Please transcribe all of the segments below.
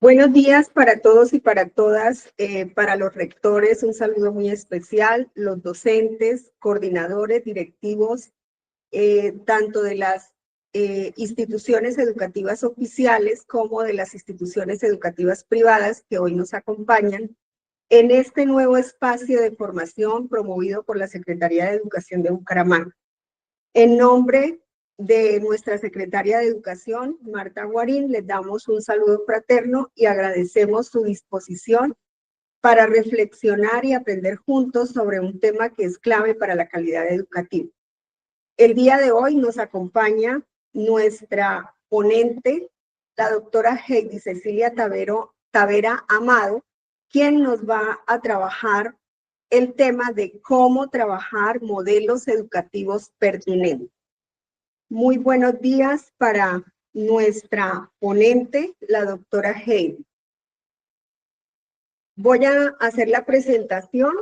Buenos días para todos y para todas, para los rectores, un saludo muy especial, los docentes, coordinadores, directivos, tanto de las instituciones educativas oficiales como de las instituciones educativas privadas que hoy nos acompañan en este nuevo espacio de formación promovido por la Secretaría de Educación de Bucaramanga. En nombre de nuestra secretaria de Educación, Marta Guarín, les damos un saludo fraterno y agradecemos su disposición para reflexionar y aprender juntos sobre un tema que es clave para la calidad educativa. El día de hoy nos acompaña nuestra ponente, la doctora Heidi Cecilia Tavera Amado, quien nos va a trabajar el tema de cómo trabajar modelos educativos pertinentes. Muy buenos días para nuestra ponente, la doctora Heidi. Voy a hacer la presentación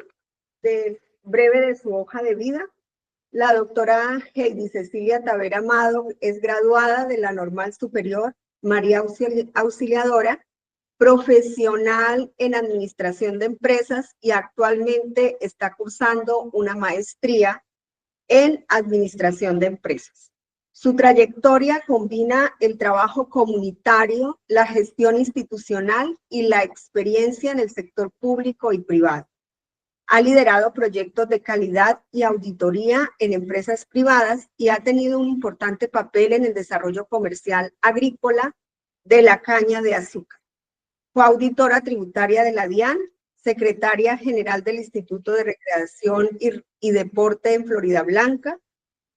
breve de su hoja de vida. La doctora Heidi Cecilia Tavera Amado es graduada de la Normal Superior María Auxiliadora, profesional en Administración de Empresas y actualmente está cursando una maestría en Administración de Empresas. Su trayectoria combina el trabajo comunitario, la gestión institucional y la experiencia en el sector público y privado. Ha liderado proyectos de calidad y auditoría en empresas privadas y ha tenido un importante papel en el desarrollo comercial agrícola de la caña de azúcar. Fue auditora tributaria de la DIAN, secretaria general del Instituto de Recreación y Deporte en Florida Blanca,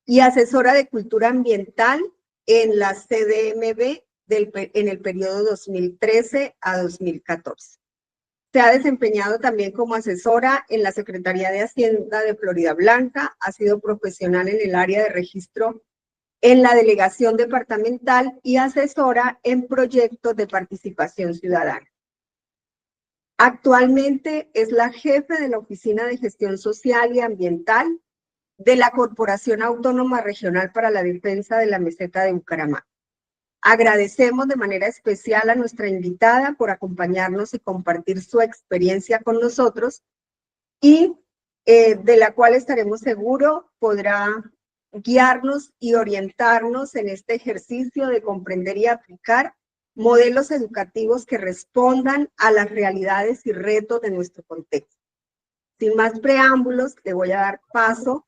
y asesora de cultura ambiental en la CDMB en el periodo 2013 a 2014. Se ha desempeñado también como asesora en la Secretaría de Hacienda de Florida Blanca, ha sido profesional en el área de registro en la delegación departamental y asesora en proyectos de participación ciudadana. Actualmente es la jefe de la Oficina de Gestión Social y Ambiental de la Corporación Autónoma Regional para la Defensa de la Meseta de Bucaramanga. Agradecemos de manera especial a nuestra invitada por acompañarnos y compartir su experiencia con nosotros y de la cual estaremos seguros podrá guiarnos y orientarnos en este ejercicio de comprender y aplicar modelos educativos que respondan a las realidades y retos de nuestro contexto. Sin más preámbulos, le voy a dar paso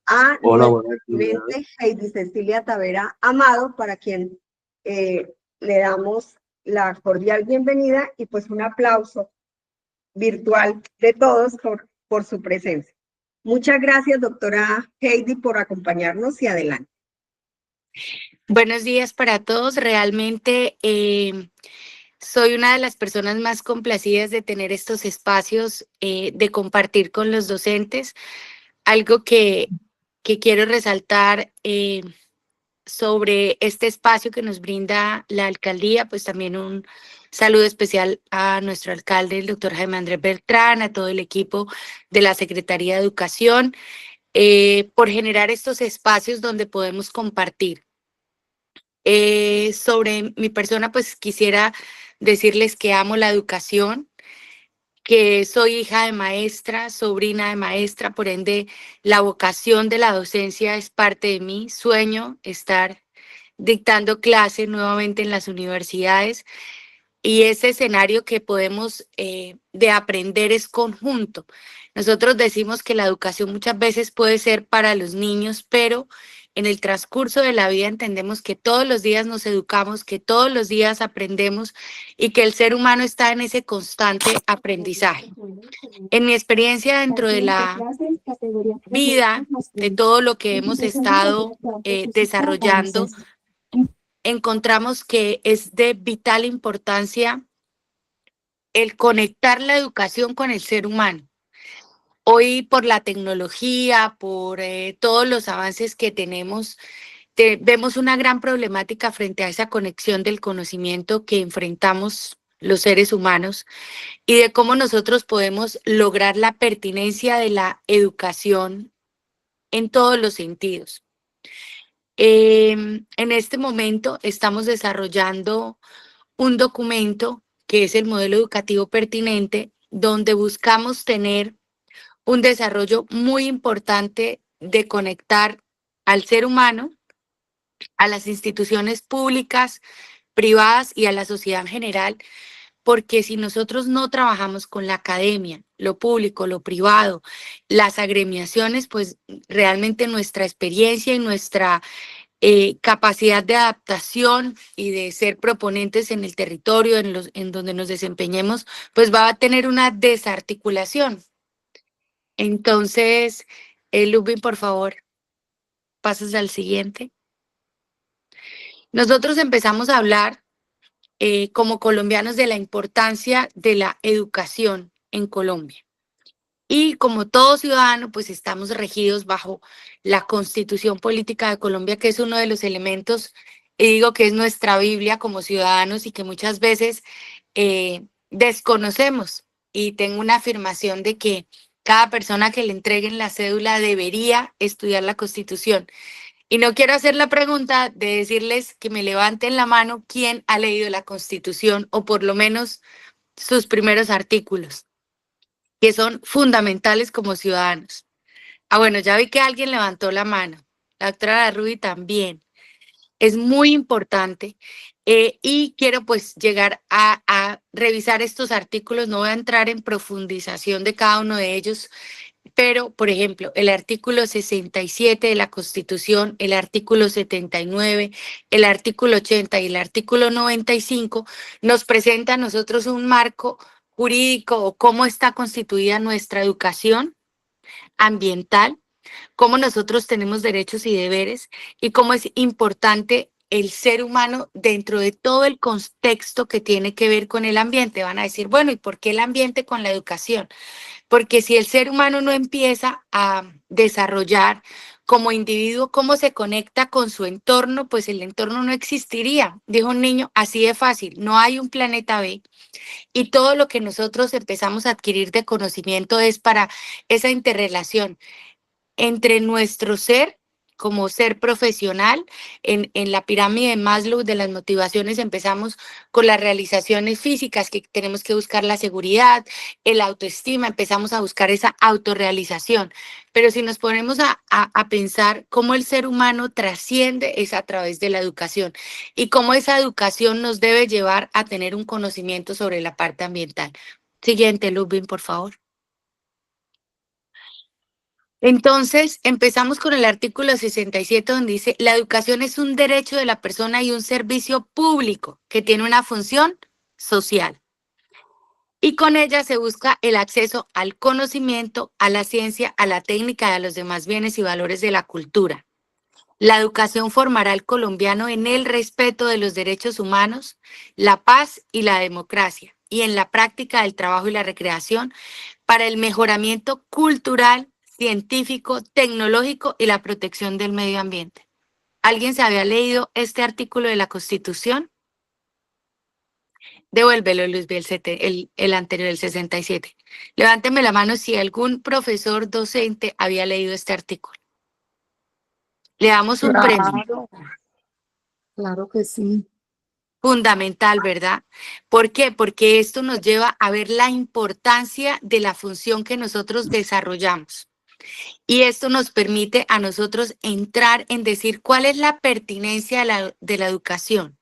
a nuestra ponente Heidi Cecilia Tavera Amado, para quien le damos la cordial bienvenida y pues un aplauso virtual de todos por su presencia. Muchas gracias, doctora Heidi, por acompañarnos y adelante. Buenos días para todos. Realmente soy una de las personas más complacidas de tener estos espacios de compartir con los docentes. Algo que quiero resaltar sobre este espacio que nos brinda la alcaldía, pues también un saludo especial a nuestro alcalde, el doctor Jaime Andrés Beltrán, a todo el equipo de la Secretaría de Educación, por generar estos espacios donde podemos compartir. Sobre mi persona, pues quisiera decirles que amo la educación, que soy hija de maestra, sobrina de maestra, por ende la vocación de la docencia es parte de mí. Sueño estar dictando clases nuevamente en las universidades y ese escenario que podemos de aprender es conjunto. Nosotros decimos que la educación muchas veces puede ser para los niños, pero en el transcurso de la vida entendemos que todos los días nos educamos, que todos los días aprendemos y que el ser humano está en ese constante aprendizaje. En mi experiencia dentro de la vida, de todo lo que hemos estado desarrollando, encontramos que es de vital importancia el conectar la educación con el ser humano. Hoy por la tecnología, por todos los avances que tenemos, vemos una gran problemática frente a esa conexión del conocimiento que enfrentamos los seres humanos y de cómo nosotros podemos lograr la pertinencia de la educación en todos los sentidos. En este momento estamos desarrollando un documento que es el modelo educativo pertinente, donde buscamos tener un desarrollo muy importante de conectar al ser humano, a las instituciones públicas, privadas y a la sociedad en general, porque si nosotros no trabajamos con la academia, lo público, lo privado, las agremiaciones, pues realmente nuestra experiencia y nuestra capacidad de adaptación y de ser proponentes en el territorio en donde nos desempeñemos, pues va a tener una desarticulación. Entonces, Lubin, por favor, pasas al siguiente. Nosotros empezamos a hablar como colombianos de la importancia de la educación en Colombia. Y como todo ciudadano, pues estamos regidos bajo la Constitución Política de Colombia, que es uno de los elementos, y digo que es nuestra Biblia como ciudadanos y que muchas veces desconocemos. Y tengo una afirmación de que cada persona que le entreguen la cédula debería estudiar la Constitución. Y no quiero hacer la pregunta de decirles que me levanten la mano quién ha leído la Constitución o por lo menos sus primeros artículos, que son fundamentales como ciudadanos. Ah, bueno, ya vi que alguien levantó la mano. La doctora Ruby también. Es muy importante y quiero pues llegar a revisar estos artículos. No voy a entrar en profundización de cada uno de ellos, pero, por ejemplo, el artículo 67 de la Constitución, el artículo 79, el artículo 80 y el artículo 95 nos presenta a nosotros un marco jurídico o cómo está constituida nuestra educación ambiental, cómo nosotros tenemos derechos y deberes y cómo es importante el ser humano dentro de todo el contexto que tiene que ver con el ambiente. Van a decir, bueno, ¿y por qué el ambiente con la educación? Porque si el ser humano no empieza a desarrollar como individuo cómo se conecta con su entorno, pues el entorno no existiría. Dijo un niño, así de fácil, no hay un planeta B. Y todo lo que nosotros empezamos a adquirir de conocimiento es para esa interrelación entre nuestro ser como ser profesional. En la pirámide de Maslow de las motivaciones empezamos con las realizaciones físicas, que tenemos que buscar la seguridad, el autoestima, empezamos a buscar esa autorrealización. Pero si nos ponemos a pensar cómo el ser humano trasciende, es a través de la educación y cómo esa educación nos debe llevar a tener un conocimiento sobre la parte ambiental. Siguiente, Ludwig, por favor. Entonces, empezamos con el artículo 67, donde dice, la educación es un derecho de la persona y un servicio público que tiene una función social. Y con ella se busca el acceso al conocimiento, a la ciencia, a la técnica y a los demás bienes y valores de la cultura. La educación formará al colombiano en el respeto de los derechos humanos, la paz y la democracia, y en la práctica del trabajo y la recreación para el mejoramiento cultural, científico, tecnológico y la protección del medio ambiente. ¿Alguien se había leído este artículo de la Constitución? Devuélvelo, Luis Biel, el anterior, el 67. Levánteme la mano si algún profesor docente había leído este artículo. Le damos un premio. Claro que sí. Fundamental, ¿verdad? ¿Por qué? Porque esto nos lleva a ver la importancia de la función que nosotros desarrollamos. Y esto nos permite a nosotros entrar en decir cuál es la pertinencia de la educación.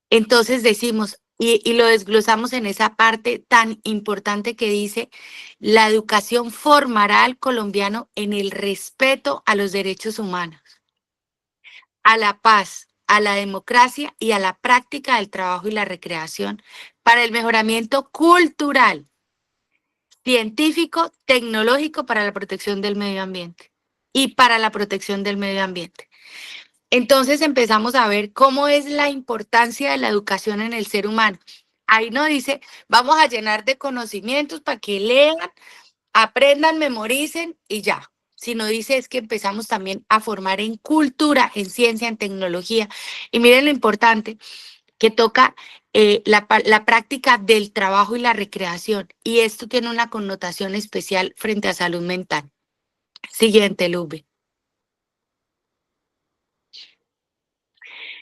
Entonces decimos, y lo desglosamos en esa parte tan importante que dice, la educación formará al colombiano en el respeto a los derechos humanos, a la paz, a la democracia y a la práctica del trabajo y la recreación para el mejoramiento cultural, científico, tecnológico para la protección del medio ambiente y para la protección del medio ambiente. Entonces empezamos a ver cómo es la importancia de la educación en el ser humano. Ahí no dice, vamos a llenar de conocimientos para que lean, aprendan, memoricen y ya. Sino dice es que empezamos también a formar en cultura, en ciencia, en tecnología. Y miren lo importante, que toca la práctica del trabajo y la recreación. Y esto tiene una connotación especial frente a salud mental. Siguiente, Lube.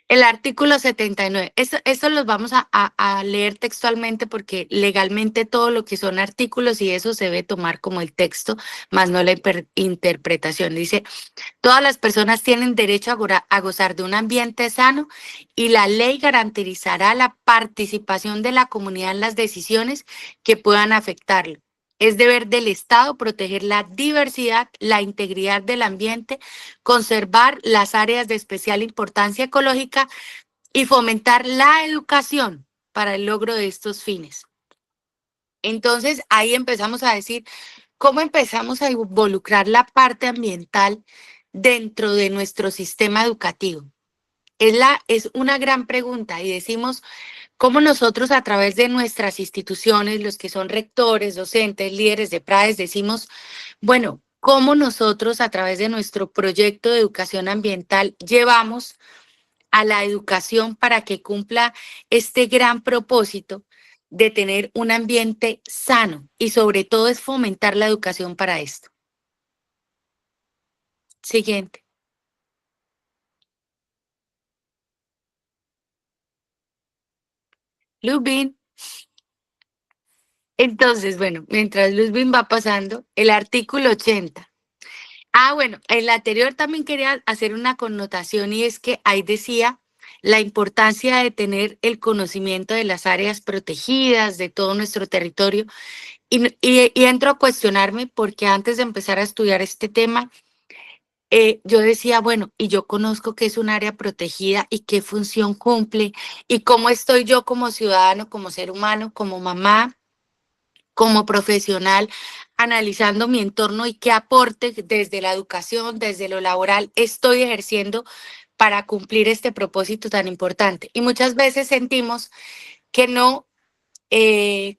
El artículo 79. Eso los vamos a leer textualmente porque legalmente todo lo que son artículos y eso se debe tomar como el texto, más no la interpretación. Dice, todas las personas tienen derecho a gozar de un ambiente sano y la ley garantizará la participación de la comunidad en las decisiones que puedan afectarlo. Es deber del Estado proteger la diversidad, la integridad del ambiente, conservar las áreas de especial importancia ecológica y fomentar la educación para el logro de estos fines. Entonces, ahí empezamos a decir, ¿cómo empezamos a involucrar la parte ambiental dentro de nuestro sistema educativo? Es una gran pregunta y decimos, ¿cómo nosotros a través de nuestras instituciones, los que son rectores, docentes, líderes de PRAES, decimos, bueno, cómo nosotros a través de nuestro proyecto de educación ambiental llevamos a la educación para que cumpla este gran propósito de tener un ambiente sano y sobre todo es fomentar la educación para esto? Siguiente. Lubin. Entonces, bueno, mientras Luzbin va pasando, el artículo 80. Bueno, en la anterior también quería hacer una connotación y es que ahí decía la importancia de tener el conocimiento de las áreas protegidas, de todo nuestro territorio. Y entro a cuestionarme porque antes de empezar a estudiar este tema, yo decía, bueno, y yo conozco que es un área protegida y qué función cumple y cómo estoy yo como ciudadano, como ser humano, como mamá, como profesional, analizando mi entorno y qué aporte desde la educación, desde lo laboral, estoy ejerciendo para cumplir este propósito tan importante. Y muchas veces sentimos que no,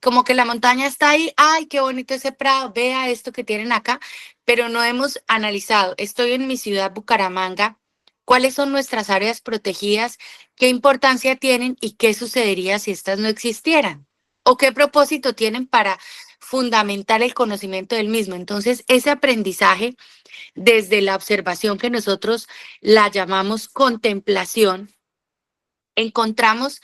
como que la montaña está ahí, ay, qué bonito ese prado, vea esto que tienen acá, pero no hemos analizado, estoy en mi ciudad, Bucaramanga, cuáles son nuestras áreas protegidas, qué importancia tienen y qué sucedería si estas no existieran, o qué propósito tienen para fundamentar el conocimiento del mismo. Entonces, ese aprendizaje desde la observación que nosotros la llamamos contemplación, encontramos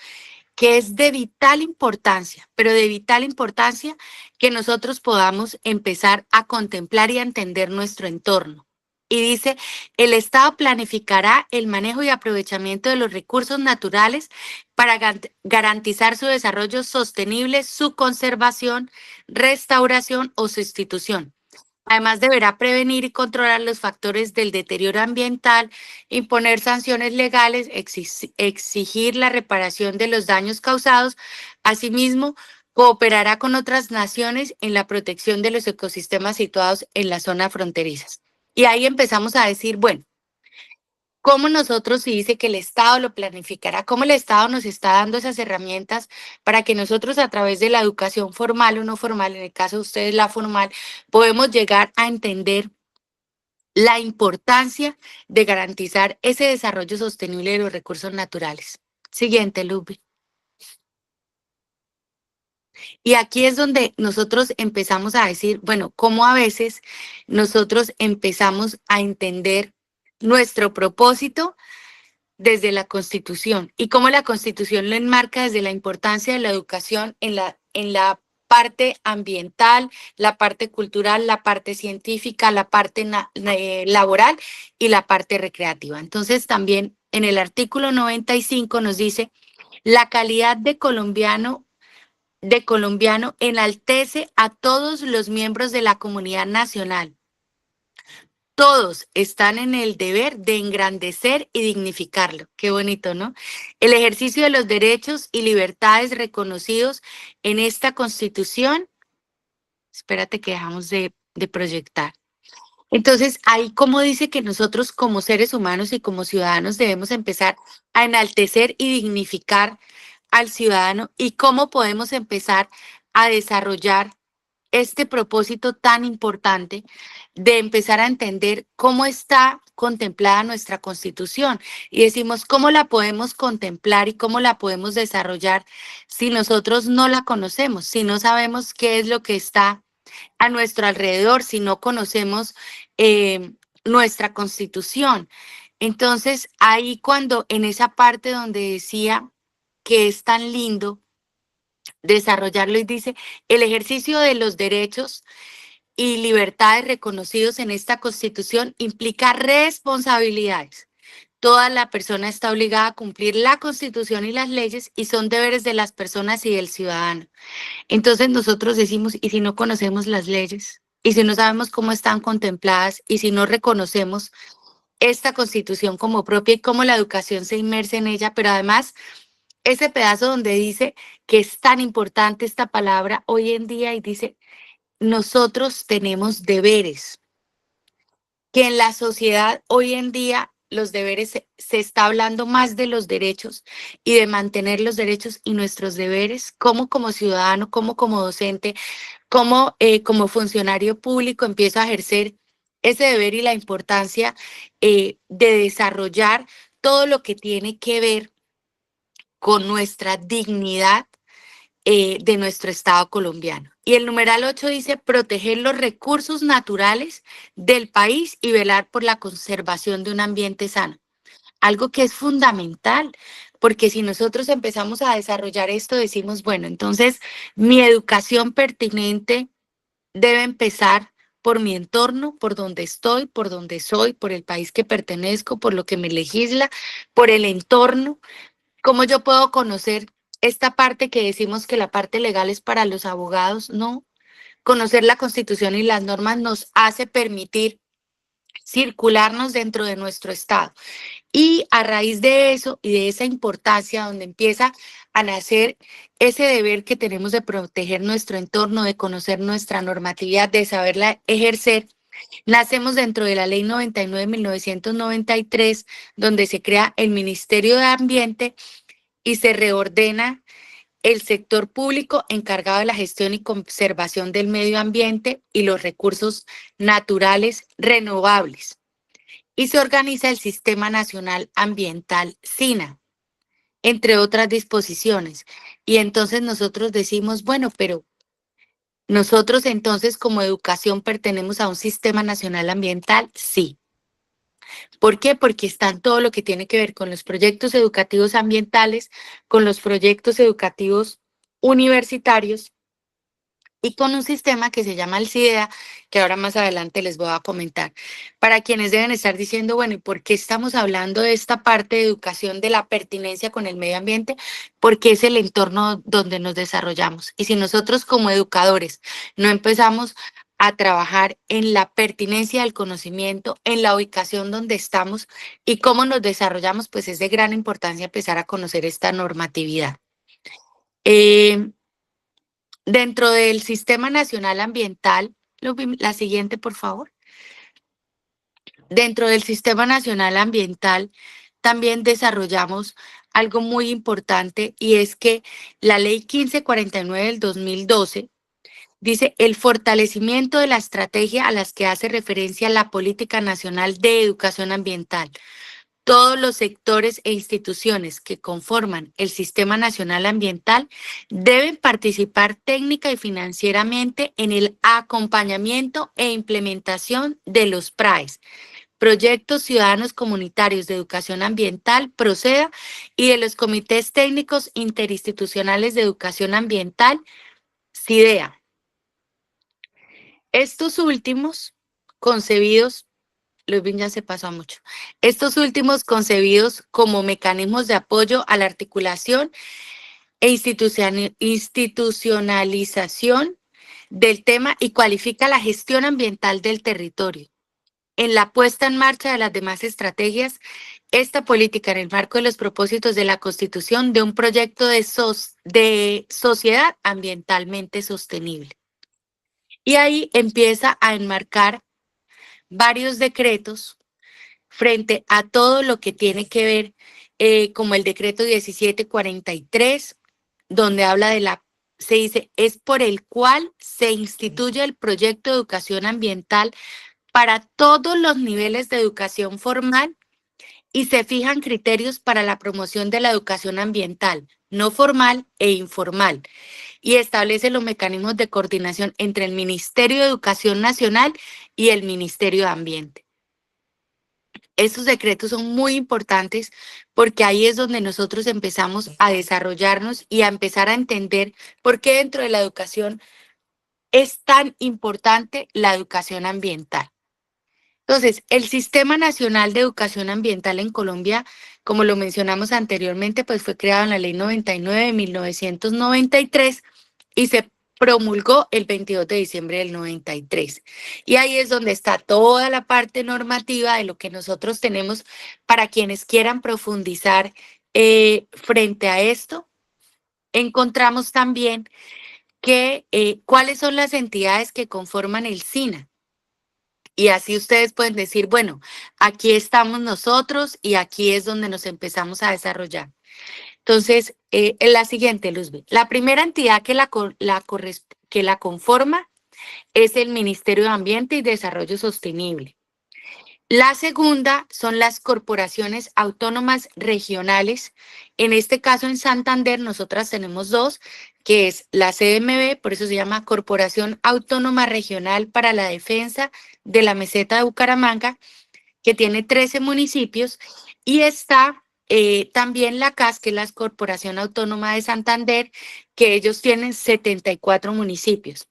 que es de vital importancia, pero de vital importancia que nosotros podamos empezar a contemplar y a entender nuestro entorno. Y dice, el Estado planificará el manejo y aprovechamiento de los recursos naturales para garantizar su desarrollo sostenible, su conservación, restauración o sustitución. Además, deberá prevenir y controlar los factores del deterioro ambiental, imponer sanciones legales, exigir la reparación de los daños causados. Asimismo, cooperará con otras naciones en la protección de los ecosistemas situados en las zonas fronterizas. Y ahí empezamos a decir, bueno, ¿cómo nosotros, si dice que el Estado lo planificará, cómo el Estado nos está dando esas herramientas para que nosotros a través de la educación formal o no formal, en el caso de ustedes la formal, podemos llegar a entender la importancia de garantizar ese desarrollo sostenible de los recursos naturales? Siguiente, Lupe. Y aquí es donde nosotros empezamos a decir, bueno, cómo a veces nosotros empezamos a entender nuestro propósito desde la Constitución y cómo la Constitución lo enmarca desde la importancia de la educación en la parte ambiental, la parte cultural, la parte científica, la parte laboral y la parte recreativa. Entonces también en el artículo 95 nos dice, la calidad de colombiano enaltece a todos los miembros de la comunidad nacional. Todos están en el deber de engrandecer y dignificarlo. Qué bonito, ¿no? El ejercicio de los derechos y libertades reconocidos en esta Constitución. Espérate que dejamos de proyectar. Entonces, ahí como dice que nosotros como seres humanos y como ciudadanos debemos empezar a enaltecer y dignificar al ciudadano y cómo podemos empezar a desarrollar este propósito tan importante de empezar a entender cómo está contemplada nuestra Constitución y decimos cómo la podemos contemplar y cómo la podemos desarrollar si nosotros no la conocemos, si no sabemos qué es lo que está a nuestro alrededor, si no conocemos nuestra Constitución. Entonces, ahí cuando en esa parte donde decía que es tan lindo desarrollarlo y dice, el ejercicio de los derechos y libertades reconocidos en esta Constitución implica responsabilidades. Toda la persona está obligada a cumplir la Constitución y las leyes y son deberes de las personas y del ciudadano. Entonces nosotros decimos, ¿y si no conocemos las leyes? ¿Y si no sabemos cómo están contempladas? ¿Y si no reconocemos esta Constitución como propia y cómo la educación se inmersa en ella? Pero además, ese pedazo donde dice que es tan importante esta palabra hoy en día y dice, nosotros tenemos deberes, que en la sociedad hoy en día los deberes se está hablando más de los derechos y de mantener los derechos y nuestros deberes, como ciudadano, como docente, como funcionario público empiezo a ejercer ese deber y la importancia de desarrollar todo lo que tiene que ver con nuestra dignidad de nuestro Estado colombiano. Y el numeral 8 dice proteger los recursos naturales del país y velar por la conservación de un ambiente sano. Algo que es fundamental, porque si nosotros empezamos a desarrollar esto, decimos, bueno, entonces mi educación pertinente debe empezar por mi entorno, por donde estoy, por donde soy, por el país que pertenezco, por lo que me legisla, por el entorno. ¿Cómo yo puedo conocer esta parte que decimos que la parte legal es para los abogados? No. Conocer la Constitución y las normas nos hace permitir circularnos dentro de nuestro Estado. Y a raíz de eso y de esa importancia donde empieza a nacer ese deber que tenemos de proteger nuestro entorno, de conocer nuestra normatividad, de saberla ejercer, nacemos dentro de la Ley 99 de 1993, donde se crea el Ministerio de Ambiente y se reordena el sector público encargado de la gestión y conservación del medio ambiente y los recursos naturales renovables. Y se organiza el Sistema Nacional Ambiental, SINA, entre otras disposiciones. Y entonces nosotros decimos, bueno, pero nosotros entonces como educación pertenecemos a un Sistema Nacional Ambiental, sí. ¿Por qué? Porque están todo lo que tiene que ver con los proyectos educativos ambientales, con los proyectos educativos universitarios y con un sistema que se llama el CIDEA, que ahora más adelante les voy a comentar. Para quienes deben estar diciendo, bueno, ¿y por qué estamos hablando de esta parte de educación de la pertinencia con el medio ambiente? Porque es el entorno donde nos desarrollamos. Y si nosotros como educadores no empezamos a trabajar en la pertinencia del conocimiento, en la ubicación donde estamos y cómo nos desarrollamos, pues es de gran importancia empezar a conocer esta normatividad. Dentro del Sistema Nacional Ambiental, la siguiente, por favor. Dentro del Sistema Nacional Ambiental también desarrollamos algo muy importante y es que la Ley 1549 del 2012 dice el fortalecimiento de la estrategia a las que hace referencia la Política Nacional de Educación Ambiental. Todos los sectores e instituciones que conforman el Sistema Nacional Ambiental deben participar técnica y financieramente en el acompañamiento e implementación de los PRAES, Proyectos Ciudadanos Comunitarios de Educación Ambiental, PROCEDA, y de los Comités Técnicos Interinstitucionales de Educación Ambiental, CIDEA. Estos últimos concebidos Ludwig ya se pasó a mucho. Estos últimos concebidos como mecanismos de apoyo a la articulación e institucionalización del tema y cualifica la gestión ambiental del territorio. En la puesta en marcha de las demás estrategias, esta política en el marco de los propósitos de la Constitución de un proyecto de sociedad ambientalmente sostenible. Y ahí empieza a enmarcar varios decretos frente a todo lo que tiene que ver como el decreto 1743, donde habla se dice, es por el cual se instituye el proyecto de educación ambiental para todos los niveles de educación formal y se fijan criterios para la promoción de la educación ambiental, no formal e informal, y establece los mecanismos de coordinación entre el Ministerio de Educación Nacional y el Ministerio de Ambiente. estos decretos son muy importantes porque ahí es donde nosotros empezamos a desarrollarnos y a empezar a entender por qué dentro de la educación es tan importante la educación ambiental. Entonces, el Sistema Nacional de Educación Ambiental en Colombia, como lo mencionamos anteriormente, pues fue creado en la Ley 99 de 1993 y se promulgó el 22 de diciembre del 93. Y ahí es donde está toda la parte normativa de lo que nosotros tenemos para quienes quieran profundizar frente a esto. Encontramos también que cuáles son las entidades que conforman el SINA. Y así ustedes pueden decir, bueno, aquí estamos nosotros y aquí es donde nos empezamos a desarrollar. Entonces, en la siguiente, Luzbel. La primera entidad que la conforma es el Ministerio de Ambiente y Desarrollo Sostenible. La segunda son las corporaciones autónomas regionales. En este caso, en Santander, nosotras tenemos dos, que es la CMB, por eso se llama Corporación Autónoma Regional para la Defensa de la Meseta de Bucaramanga, que tiene 13 municipios, y está también la CAS, que es la Corporación Autónoma de Santander, que ellos tienen 74 municipios.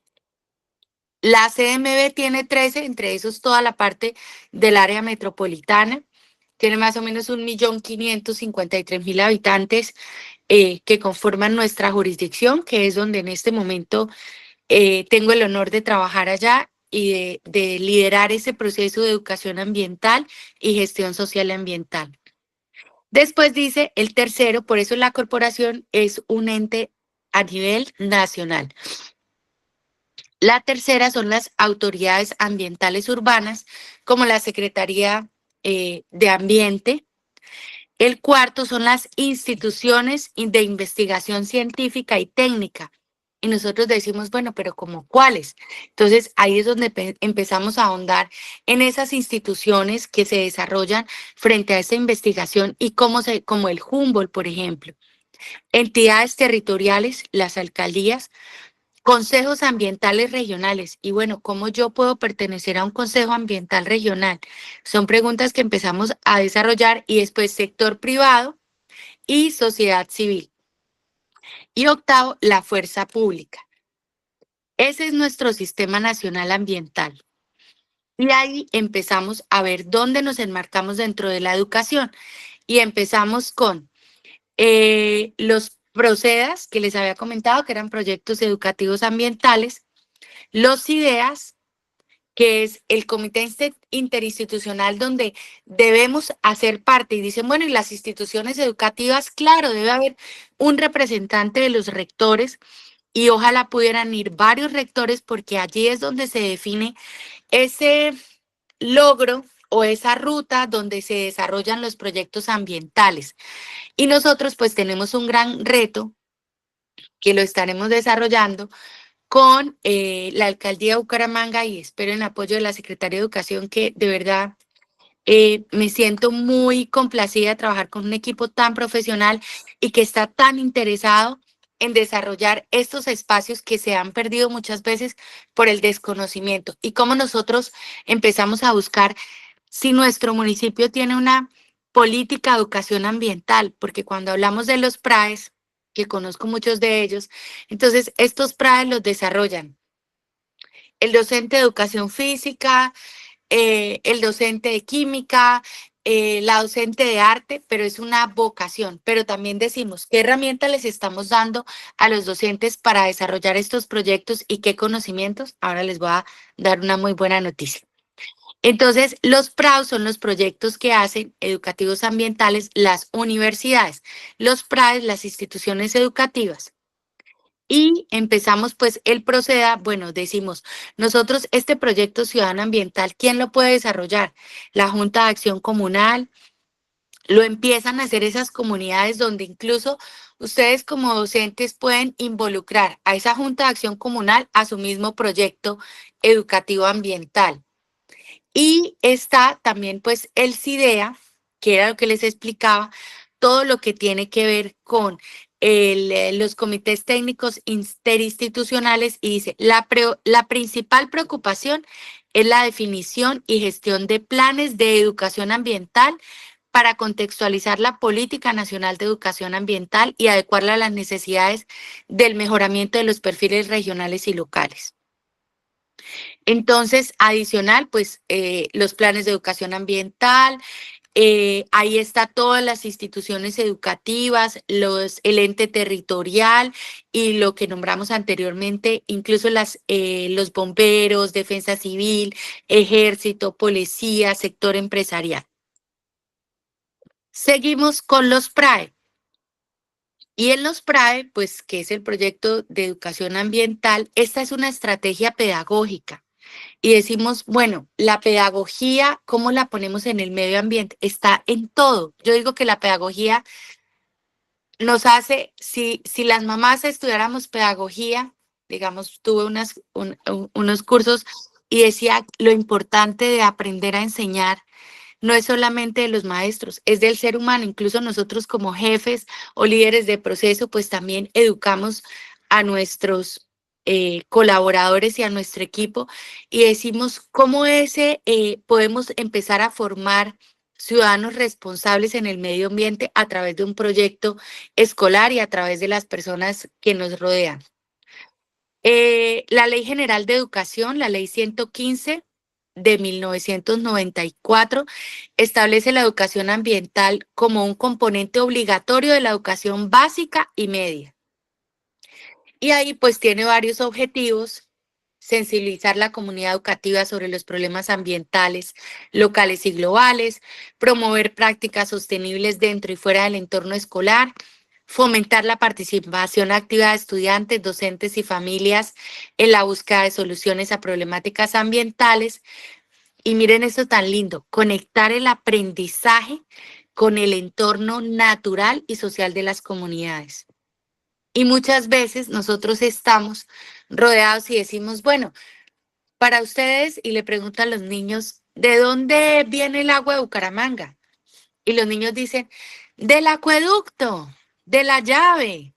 La CMB tiene 13, entre esos toda la parte del área metropolitana. Tiene más o menos 1.553.000 habitantes que conforman nuestra jurisdicción, que es donde en este momento tengo el honor de trabajar allá y de liderar ese proceso de educación ambiental y gestión social y ambiental. Después dice el tercero, por eso la corporación es un ente a nivel nacional. La tercera son las autoridades ambientales urbanas, como la Secretaría de Ambiente. El cuarto son las instituciones de investigación científica y técnica. Y nosotros decimos, bueno, pero ¿cómo cuáles? Entonces, ahí es donde empezamos a ahondar en esas instituciones que se desarrollan frente a esta investigación y como el Humboldt, por ejemplo. Entidades territoriales, las alcaldías, consejos ambientales regionales. Y bueno, ¿cómo yo puedo pertenecer a un consejo ambiental regional? Son preguntas que empezamos a desarrollar y después sector privado y sociedad civil. Y octavo, la fuerza pública. Ese es nuestro sistema nacional ambiental. Y ahí empezamos a ver dónde nos enmarcamos dentro de la educación. Y empezamos con los PROCEDAS, que les había comentado, que eran proyectos educativos ambientales, los IDEAS, que es el comité interinstitucional donde debemos hacer parte. Y dicen, bueno, y las instituciones educativas, claro, debe haber un representante de los rectores y ojalá pudieran ir varios rectores porque allí es donde se define ese logro o esa ruta donde se desarrollan los proyectos ambientales. Y nosotros pues tenemos un gran reto que lo estaremos desarrollando con la alcaldía de Bucaramanga y espero el apoyo de la Secretaría de Educación, que de verdad me siento muy complacida de trabajar con un equipo tan profesional y que está tan interesado en desarrollar estos espacios que se han perdido muchas veces por el desconocimiento y cómo nosotros empezamos a buscar si nuestro municipio tiene una política de educación ambiental, porque cuando hablamos de los PRAES, que conozco muchos de ellos, entonces estos PRAES los desarrollan el docente de educación física, el docente de química, la docente de arte, pero es una vocación. Pero también decimos qué herramientas les estamos dando a los docentes para desarrollar estos proyectos y qué conocimientos. Ahora les voy a dar una muy buena noticia. Entonces, los PRAU son los proyectos que hacen educativos ambientales las universidades, los PRAES, las instituciones educativas. Y empezamos pues el PROCEDA, bueno, decimos, nosotros este proyecto ciudadano ambiental, ¿quién lo puede desarrollar? La Junta de Acción Comunal, lo empiezan a hacer esas comunidades donde incluso ustedes como docentes pueden involucrar a esa Junta de Acción Comunal a su mismo proyecto educativo ambiental. Y está también pues el CIDEA, que era lo que les explicaba, todo lo que tiene que ver con los comités técnicos interinstitucionales y dice, la principal preocupación es la definición y gestión de planes de educación ambiental para contextualizar la Política Nacional de Educación Ambiental y adecuarla a las necesidades del mejoramiento de los perfiles regionales y locales. Entonces, adicional, pues los planes de educación ambiental, ahí está todas las instituciones educativas, el ente territorial y lo que nombramos anteriormente, incluso los bomberos, defensa civil, ejército, policía, sector empresarial. Seguimos con los PRAE. Y en los PRAE, pues, que es el proyecto de educación ambiental, esta es una estrategia pedagógica. Y decimos, bueno, la pedagogía, ¿cómo la ponemos en el medio ambiente? Está en todo. Yo digo que la pedagogía nos hace, si las mamás estudiáramos pedagogía, digamos, tuve unos cursos y decía lo importante de aprender a enseñar no es solamente de los maestros, es del ser humano. Incluso nosotros como jefes o líderes de proceso, pues también educamos a nuestros colaboradores y a nuestro equipo y decimos cómo podemos empezar a formar ciudadanos responsables en el medio ambiente a través de un proyecto escolar y a través de las personas que nos rodean. La Ley General de Educación, la Ley 115 de 1994, establece la educación ambiental como un componente obligatorio de la educación básica y media. Y ahí pues tiene varios objetivos: sensibilizar la comunidad educativa sobre los problemas ambientales locales y globales, promover prácticas sostenibles dentro y fuera del entorno escolar, fomentar la participación activa de estudiantes, docentes y familias en la búsqueda de soluciones a problemáticas ambientales. Y miren esto tan lindo: conectar el aprendizaje con el entorno natural y social de las comunidades. Y muchas veces nosotros estamos rodeados y decimos, bueno, para ustedes, y le preguntan a los niños, ¿de dónde viene el agua de Bucaramanga? Y los niños dicen, del acueducto, de la llave,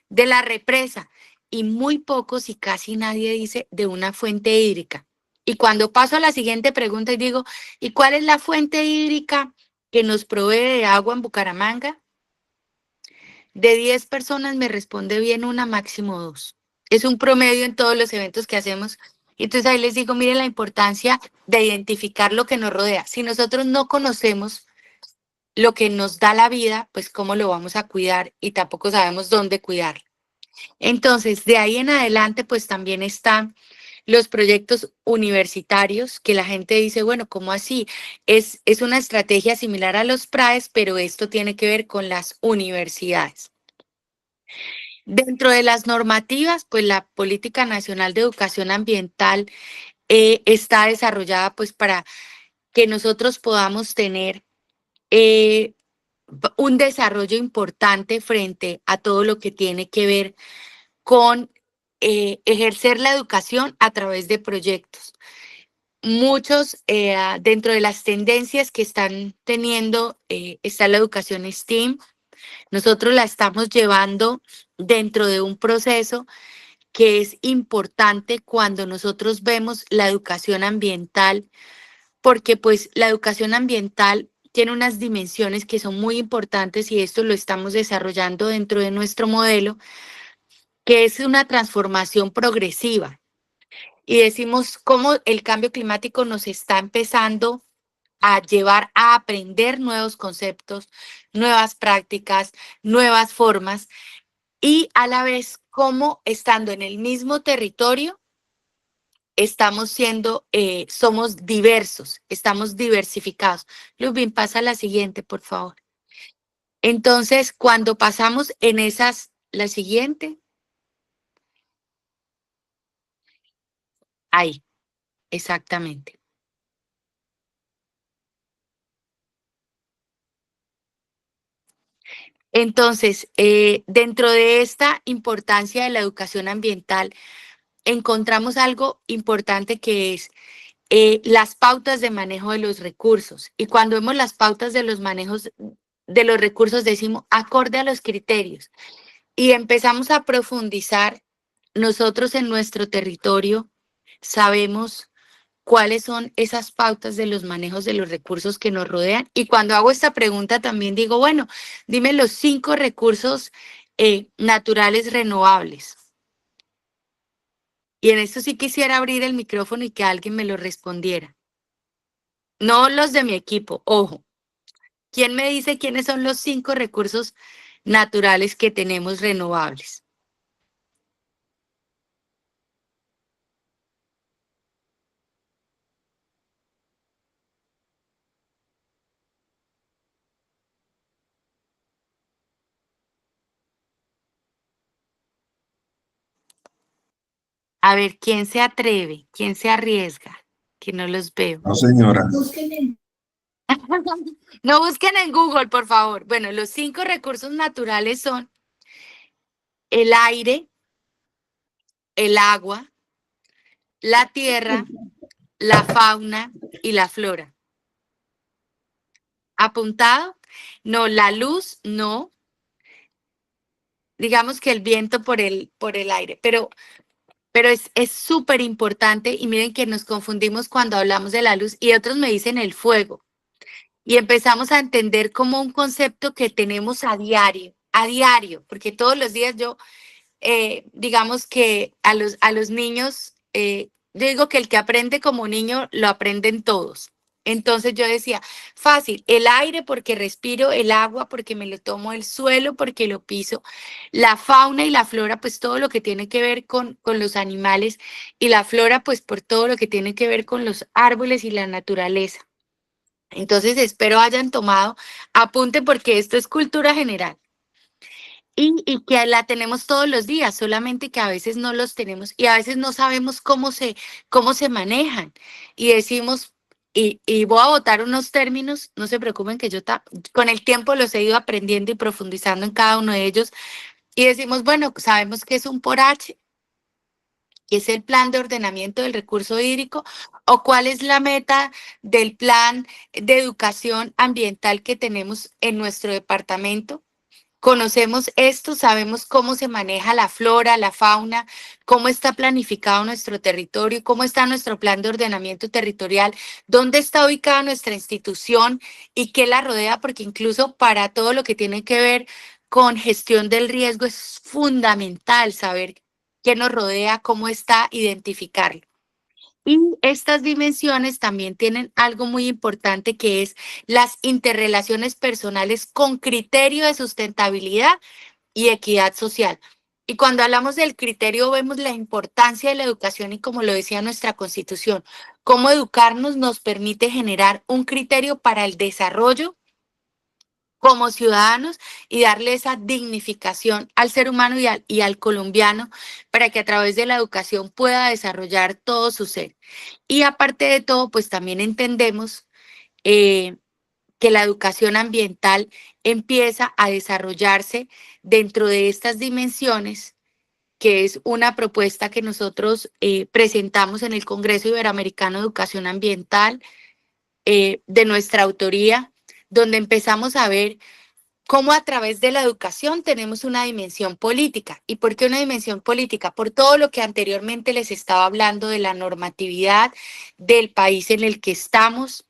de la represa. Y muy pocos y casi nadie dice de una fuente hídrica. Y cuando paso a la siguiente pregunta y digo, ¿y cuál es la fuente hídrica que nos provee de agua en Bucaramanga? De 10 personas me responde bien una, máximo 2. Es un promedio en todos los eventos que hacemos. Entonces ahí les digo, miren la importancia de identificar lo que nos rodea. Si nosotros no conocemos lo que nos da la vida, pues cómo lo vamos a cuidar y tampoco sabemos dónde cuidar. Entonces, de ahí en adelante, pues también están los proyectos universitarios, que la gente dice, bueno, ¿cómo así? Es una estrategia similar a los PRAES, pero esto tiene que ver con las universidades. Dentro de las normativas, pues la Política Nacional de Educación Ambiental está desarrollada pues para que nosotros podamos tener un desarrollo importante frente a todo lo que tiene que ver con ejercer la educación a través de proyectos. Muchos, dentro de las tendencias que están teniendo, está la educación STEAM. Nosotros la estamos llevando dentro de un proceso que es importante cuando nosotros vemos la educación ambiental, porque pues la educación ambiental tiene unas dimensiones que son muy importantes y esto lo estamos desarrollando dentro de nuestro modelo, que es una transformación progresiva. Y decimos cómo el cambio climático nos está empezando a llevar a aprender nuevos conceptos, nuevas prácticas, nuevas formas y a la vez cómo estando en el mismo territorio somos diversos, estamos diversificados. Lubin, pasa a la siguiente, por favor. Entonces, cuando pasamos en la siguiente, ahí, exactamente. Entonces, dentro de esta importancia de la educación ambiental, encontramos algo importante que es las pautas de manejo de los recursos. Y cuando vemos las pautas de los manejos de los recursos, decimos acorde a los criterios. Y empezamos a profundizar. Nosotros en nuestro territorio sabemos cuáles son esas pautas de los manejos de los recursos que nos rodean. Y cuando hago esta pregunta también digo, bueno, dime los 5 recursos naturales renovables. Y en esto sí quisiera abrir el micrófono y que alguien me lo respondiera. No los de mi equipo, ojo. ¿Quién me dice quiénes son los 5 recursos naturales que tenemos renovables? A ver, ¿quién se atreve? ¿Quién se arriesga? Que no los veo. No, señora. No busquen en Google, por favor. Bueno, los 5 recursos naturales son el aire, el agua, la tierra, la fauna y la flora. ¿Apuntado? No, la luz, no. Digamos que el viento por el aire, pero es súper importante y miren que nos confundimos cuando hablamos de la luz y otros me dicen el fuego. Y empezamos a entender como un concepto que tenemos a diario, porque todos los días yo, digamos que a los niños, yo digo que el que aprende como niño lo aprenden todos. Entonces yo decía, fácil, el aire porque respiro, el agua porque me lo tomo, el suelo porque lo piso, la fauna y la flora, pues todo lo que tiene que ver con los animales y la flora, pues por todo lo que tiene que ver con los árboles y la naturaleza. Entonces espero hayan tomado apunte porque esto es cultura general. Y que la tenemos todos los días, solamente que a veces no los tenemos y a veces no sabemos cómo se manejan. Y decimos, y voy a botar unos términos, no se preocupen que yo con el tiempo los he ido aprendiendo y profundizando en cada uno de ellos. Y decimos, bueno, sabemos que es un por H, que es el plan de ordenamiento del recurso hídrico, o cuál es la meta del plan de educación ambiental que tenemos en nuestro departamento. Conocemos esto, sabemos cómo se maneja la flora, la fauna, cómo está planificado nuestro territorio, cómo está nuestro plan de ordenamiento territorial, dónde está ubicada nuestra institución y qué la rodea, porque incluso para todo lo que tiene que ver con gestión del riesgo es fundamental saber qué nos rodea, cómo está, identificarlo. Y estas dimensiones también tienen algo muy importante que es las interrelaciones personales con criterio de sustentabilidad y equidad social. Y cuando hablamos del criterio vemos la importancia de la educación y como lo decía nuestra Constitución, cómo educarnos nos permite generar un criterio para el desarrollo como ciudadanos y darle esa dignificación al ser humano y al colombiano para que a través de la educación pueda desarrollar todo su ser. Y aparte de todo, pues también entendemos que la educación ambiental empieza a desarrollarse dentro de estas dimensiones, que es una propuesta que nosotros presentamos en el Congreso Iberoamericano de Educación Ambiental de nuestra autoría, donde empezamos a ver cómo a través de la educación tenemos una dimensión política. ¿Y por qué una dimensión política? Por todo lo que anteriormente les estaba hablando de la normatividad del país en el que estamos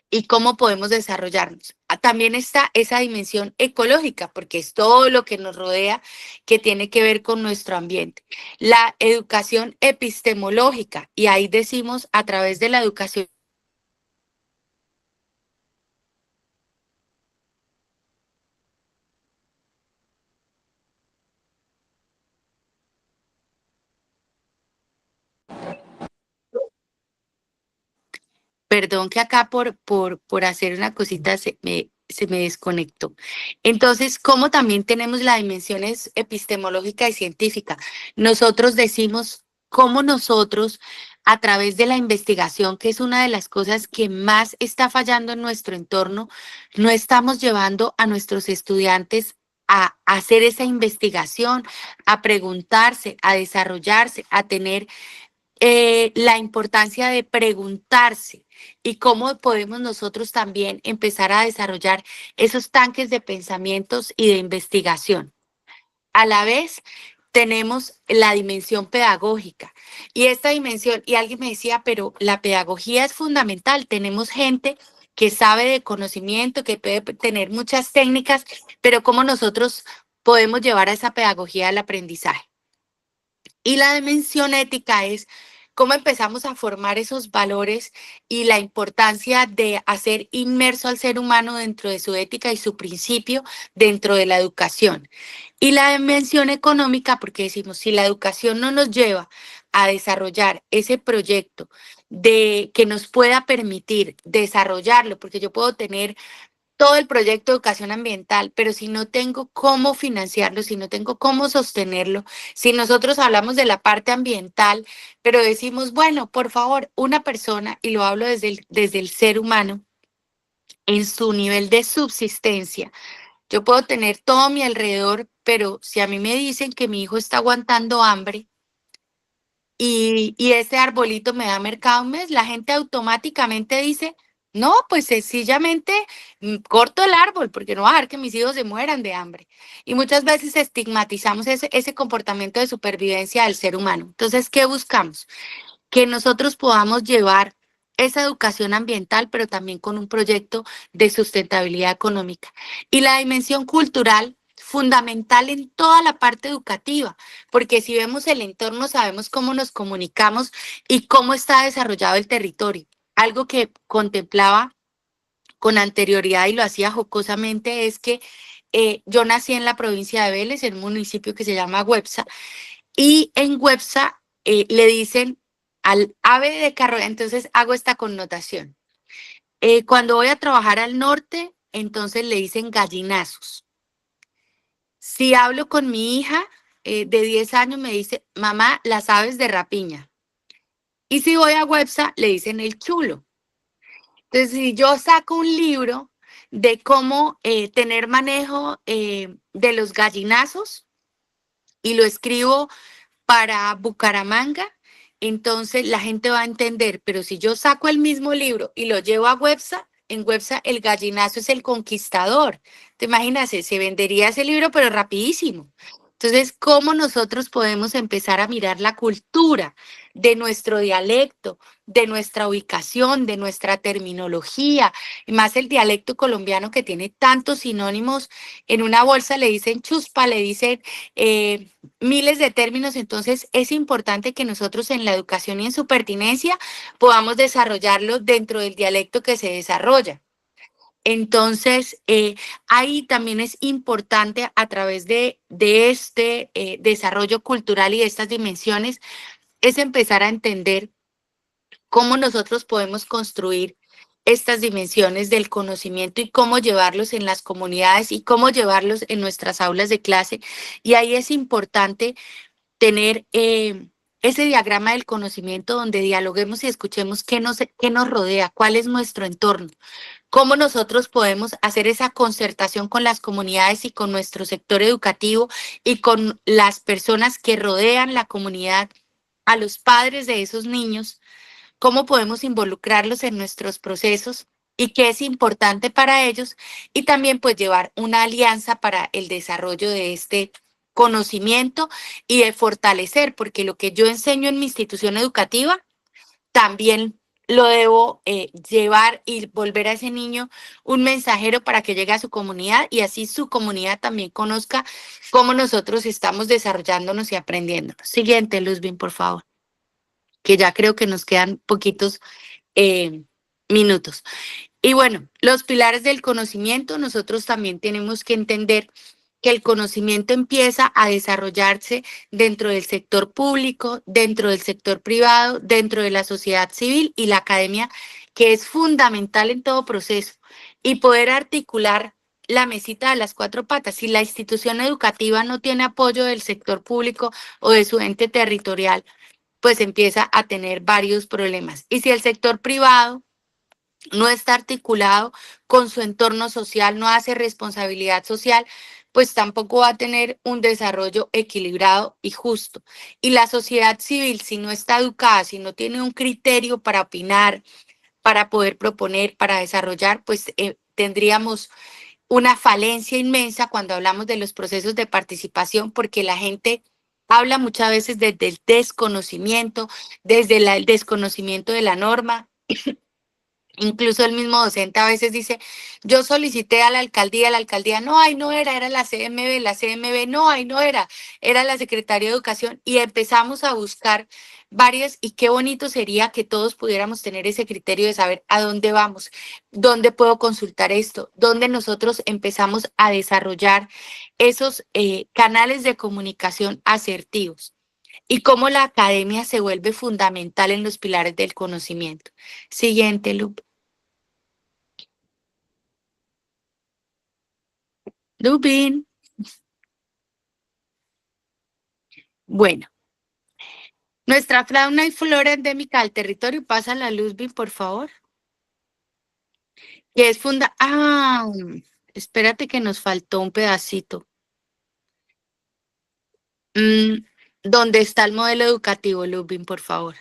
y cómo podemos desarrollarnos. También está esa dimensión ecológica, porque es todo lo que nos rodea que tiene que ver con nuestro ambiente. La educación epistemológica, y ahí decimos a través de la educación. Perdón que acá por hacer una cosita se me desconectó. Entonces, ¿cómo también tenemos la dimensión epistemológica y científica? Nosotros decimos cómo nosotros, a través de la investigación, que es una de las cosas que más está fallando en nuestro entorno, no estamos llevando a nuestros estudiantes a hacer esa investigación, a preguntarse, a desarrollarse, a tener la importancia de preguntarse y cómo podemos nosotros también empezar a desarrollar esos tanques de pensamientos y de investigación. A la vez, tenemos la dimensión pedagógica. Y esta dimensión, y alguien me decía, pero la pedagogía es fundamental. Tenemos gente que sabe de conocimiento, que puede tener muchas técnicas, pero ¿cómo nosotros podemos llevar a esa pedagogía al aprendizaje? Y la dimensión ética es cómo empezamos a formar esos valores y la importancia de hacer inmerso al ser humano dentro de su ética y su principio dentro de la educación. Y la dimensión económica, porque decimos, si la educación no nos lleva a desarrollar ese proyecto de que nos pueda permitir desarrollarlo, porque yo puedo tener todo el proyecto de educación ambiental, pero si no tengo cómo financiarlo, si no tengo cómo sostenerlo, si nosotros hablamos de la parte ambiental, pero decimos, bueno, por favor, una persona, y lo hablo desde el ser humano, en su nivel de subsistencia, yo puedo tener todo a mi alrededor, pero si a mí me dicen que mi hijo está aguantando hambre, y ese arbolito me da mercado un mes, la gente automáticamente dice, no, pues sencillamente corto el árbol porque no voy a dejar que mis hijos se mueran de hambre. Y muchas veces estigmatizamos ese comportamiento de supervivencia del ser humano. Entonces, ¿qué buscamos? Que nosotros podamos llevar esa educación ambiental, pero también con un proyecto de sustentabilidad económica. Y la dimensión cultural, fundamental en toda la parte educativa, porque si vemos el entorno, sabemos cómo nos comunicamos y cómo está desarrollado el territorio. Algo que contemplaba con anterioridad y lo hacía jocosamente es que yo nací en la provincia de Vélez, en un municipio que se llama Websa, y en Websa le dicen al ave de carroña, entonces hago esta connotación. Cuando voy a trabajar al norte, entonces le dicen gallinazos. Si hablo con mi hija de 10 años, me dice, mamá, las aves de rapiña. Y si voy a Websa, le dicen el chulo. Entonces, si yo saco un libro de cómo tener manejo de los gallinazos y lo escribo para Bucaramanga, entonces la gente va a entender, pero si yo saco el mismo libro y lo llevo a Websa, en Websa el gallinazo es el conquistador. Te imaginas, se vendería ese libro, pero rapidísimo. Entonces, ¿cómo nosotros podemos empezar a mirar la cultura de nuestro dialecto, de nuestra ubicación, de nuestra terminología, y más el dialecto colombiano que tiene tantos sinónimos? En una bolsa le dicen chuspa, le dicen miles de términos, entonces es importante que nosotros en la educación y en su pertinencia podamos desarrollarlo dentro del dialecto que se desarrolla. Entonces, ahí también es importante a través de este desarrollo cultural y de estas dimensiones, es empezar a entender cómo nosotros podemos construir estas dimensiones del conocimiento y cómo llevarlos en las comunidades y cómo llevarlos en nuestras aulas de clase. Y ahí es importante tener ese diagrama del conocimiento donde dialoguemos y escuchemos qué nos rodea, cuál es nuestro entorno, cómo nosotros podemos hacer esa concertación con las comunidades y con nuestro sector educativo y con las personas que rodean la comunidad, a los padres de esos niños, cómo podemos involucrarlos en nuestros procesos y qué es importante para ellos, y también pues llevar una alianza para el desarrollo de este conocimiento y de fortalecer, porque lo que yo enseño en mi institución educativa también lo debo llevar y volver a ese niño un mensajero para que llegue a su comunidad y así su comunidad también conozca cómo nosotros estamos desarrollándonos y aprendiéndonos. Siguiente, Luzbin, por favor, que ya creo que nos quedan poquitos eh, minutos. Y bueno, los pilares del conocimiento, nosotros también tenemos que entender que el conocimiento empieza a desarrollarse dentro del sector público, dentro del sector privado, dentro de la sociedad civil y la academia, que es fundamental en todo proceso. Y poder articular la mesita de las cuatro patas. Si la institución educativa no tiene apoyo del sector público o de su ente territorial, pues empieza a tener varios problemas. Y si el sector privado no está articulado con su entorno social, no hace responsabilidad social, pues tampoco va a tener un desarrollo equilibrado y justo. Y la sociedad civil, si no está educada, si no tiene un criterio para opinar, para poder proponer, para desarrollar, pues tendríamos una falencia inmensa cuando hablamos de los procesos de participación, porque la gente habla muchas veces desde el desconocimiento, desde el desconocimiento de la norma. Incluso el mismo docente a veces dice, yo solicité a la alcaldía, no, ahí no era, era la CMB, no, ahí no era, era la Secretaría de Educación, y empezamos a buscar varias, y qué bonito sería que todos pudiéramos tener ese criterio de saber a dónde vamos, dónde puedo consultar esto, dónde nosotros empezamos a desarrollar esos canales de comunicación asertivos y cómo la academia se vuelve fundamental en los pilares del conocimiento. Siguiente, Lupe. Lupin. Bueno, nuestra fauna y flora endémica del territorio, pasa la Luzbin, por favor. Que es espérate que nos faltó un pedacito. ¿Dónde está el modelo educativo, Luzbin, por favor?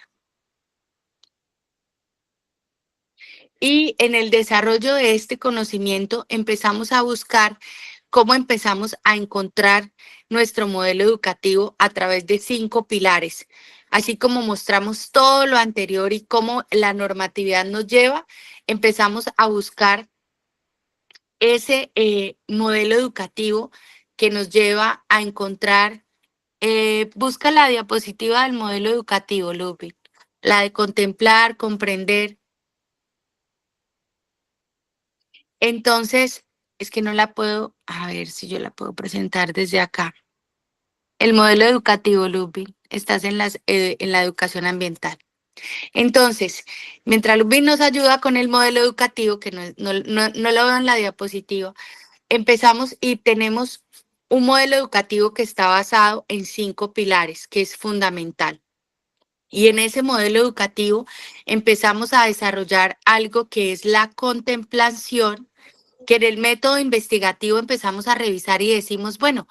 Y en el desarrollo de este conocimiento empezamos a buscar cómo empezamos a encontrar nuestro modelo educativo a través de 5 pilares. Así como mostramos todo lo anterior y cómo la normatividad nos lleva, empezamos a buscar ese modelo educativo que nos lleva a encontrar, busca la diapositiva del modelo educativo, Lupi, la de contemplar, comprender. Entonces, es que no la puedo, a ver si yo la puedo presentar desde acá. El modelo educativo, Lupi, estás en la educación ambiental. Entonces, mientras Lupi nos ayuda con el modelo educativo, que no lo veo en la diapositiva, empezamos y tenemos un modelo educativo que está basado en 5 pilares, que es fundamental. Y en ese modelo educativo empezamos a desarrollar algo que es la contemplación, que en el método investigativo empezamos a revisar y decimos, bueno,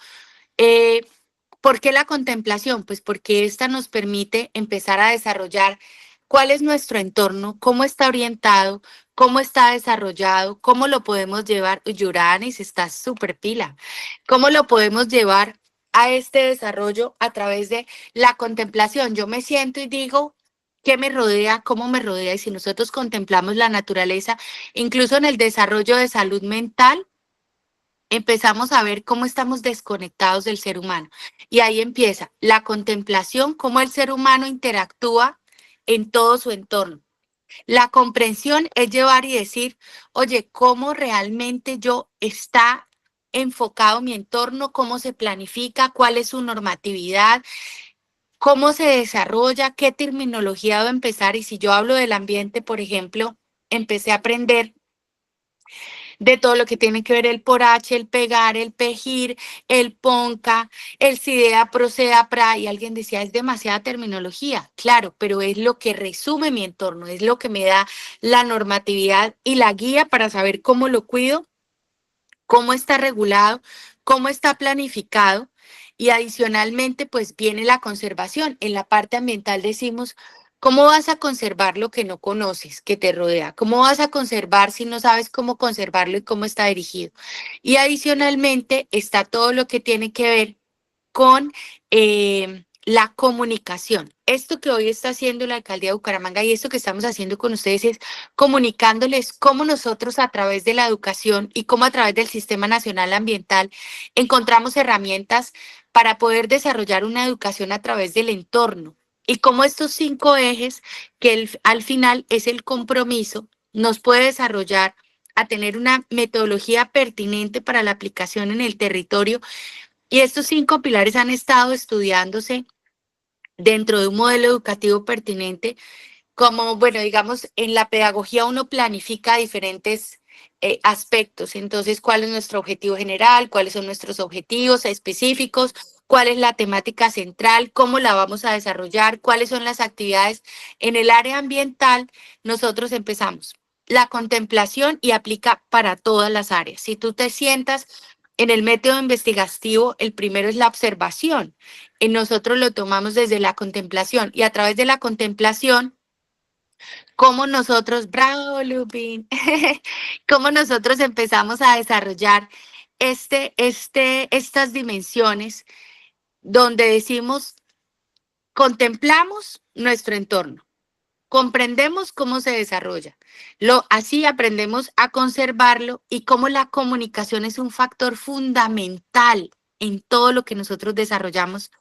¿por qué la contemplación? Pues porque esta nos permite empezar a desarrollar cuál es nuestro entorno, cómo está orientado, cómo está desarrollado, cómo lo podemos llevar. Yuranis está súper pila. ¿Cómo lo podemos llevar a este desarrollo a través de la contemplación? Yo me siento y digo, ¿qué me rodea? ¿Cómo me rodea? Y si nosotros contemplamos la naturaleza, incluso en el desarrollo de salud mental, empezamos a ver cómo estamos desconectados del ser humano. Y ahí empieza la contemplación, cómo el ser humano interactúa en todo su entorno. La comprensión es llevar y decir, oye, cómo realmente yo está enfocado mi entorno, cómo se planifica, cuál es su normatividad, cómo se desarrolla, qué terminología debo empezar. Y si yo hablo del ambiente, por ejemplo, empecé a aprender de todo lo que tiene que ver el por H, el pegar, el pejir, el ponca, el sidea, proceda, pra, y alguien decía, es demasiada terminología. Claro, pero es lo que resume mi entorno, es lo que me da la normatividad y la guía para saber cómo lo cuido, cómo está regulado, cómo está planificado. Y adicionalmente, pues viene la conservación. En la parte ambiental decimos, ¿cómo vas a conservar lo que no conoces, que te rodea? ¿Cómo vas a conservar si no sabes cómo conservarlo y cómo está dirigido? Y adicionalmente está todo lo que tiene que ver con la comunicación. Esto que hoy está haciendo la alcaldía de Bucaramanga y esto que estamos haciendo con ustedes es comunicándoles cómo nosotros a través de la educación y cómo a través del Sistema Nacional Ambiental encontramos herramientas para poder desarrollar una educación a través del entorno. Y cómo estos 5 ejes, que al final es el compromiso, nos puede desarrollar a tener una metodología pertinente para la aplicación en el territorio. Y estos 5 pilares han estado estudiándose dentro de un modelo educativo pertinente, como, bueno, digamos, en la pedagogía uno planifica diferentes aspectos. Entonces, ¿cuál es nuestro objetivo general? ¿Cuáles son nuestros objetivos específicos? ¿Cuál es la temática central? ¿Cómo la vamos a desarrollar? ¿Cuáles son las actividades? En el área ambiental, nosotros empezamos la contemplación y aplica para todas las áreas. Si tú te sientas en el método investigativo, el primero es la observación. Y nosotros lo tomamos desde la contemplación y a través de la contemplación, cómo nosotros, bravo Lupin, cómo nosotros empezamos a desarrollar estas dimensiones donde decimos, contemplamos nuestro entorno, comprendemos cómo se desarrolla, así aprendemos a conservarlo y cómo la comunicación es un factor fundamental en todo lo que nosotros desarrollamos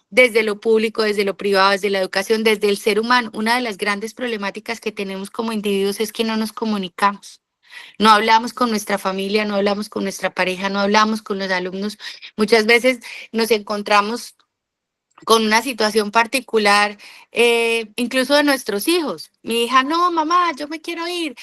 desde lo público, desde lo privado, desde la educación, desde el ser humano. Una de las grandes problemáticas que tenemos como individuos es que no nos comunicamos. No hablamos con nuestra familia, no hablamos con nuestra pareja, no hablamos con los alumnos. Muchas veces nos encontramos con una situación particular, incluso de nuestros hijos. Mi hija, no, mamá, yo me quiero ir